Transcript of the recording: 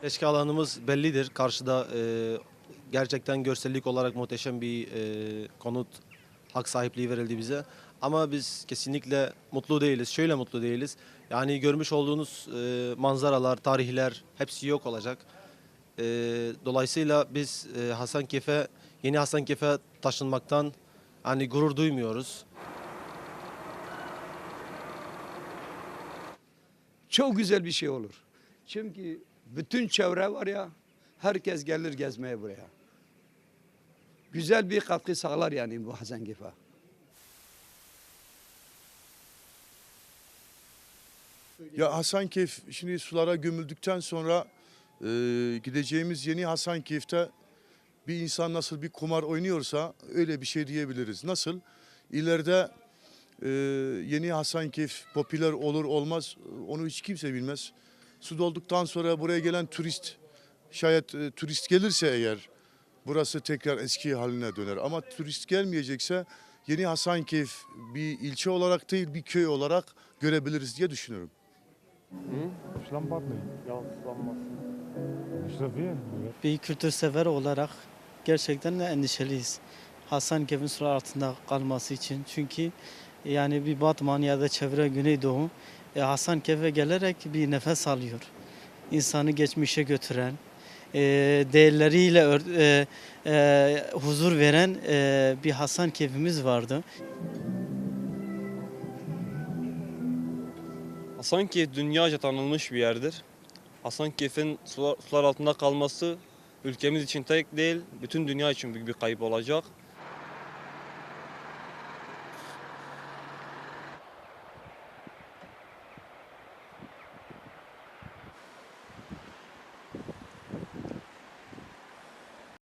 Eski alanımız bellidir. Karşıda gerçekten görsellik olarak muhteşem bir konut hak sahipliği verildi bize. Ama biz kesinlikle mutlu değiliz. Şöyle mutlu değiliz. Yani görmüş olduğunuz manzaralar, tarihler hepsi yok olacak. E, Dolayısıyla biz Hasankeyf'e, yeni Hasankeyf'e taşınmaktan hani gurur duymuyoruz. Çok güzel bir şey olur. Çünkü bütün çevre var ya, herkes gelir gezmeye buraya. Güzel bir katkı sağlar yani bu Hasankeyf'e. Ya Hasankeyf şimdi sulara gömüldükten sonra gideceğimiz yeni Hasankeyf'te bir insan nasıl bir kumar oynuyorsa öyle bir şey diyebiliriz. Nasıl? İleride yeni Hasankeyf popüler olur olmaz onu hiç kimse bilmez. Su dolduktan sonra buraya gelen turist şayet turist gelirse eğer burası tekrar eski haline döner. Ama turist gelmeyecekse yeni Hasankeyf bir ilçe olarak değil bir köy olarak görebiliriz diye düşünüyorum. Schlammbad nicht. Yağ ıslanması. Ist das wir? Bir kültür sever olarak gerçekten de endişeliyiz. Hasankeyf'in sular altında kalması için. Çünkü yani bir Batman ya da çevre Güneydoğu Hasankeyf'e gelerek bir nefes alıyor. İnsanı geçmişe götüren, değerleriyle huzur veren bir Hasankeyf'imiz vardı. Hasankeyf dünyaca tanınmış bir yerdir. Hasankeyf'in sular altında kalması ülkemiz için tek değil, bütün dünya için büyük bir kayıp olacak.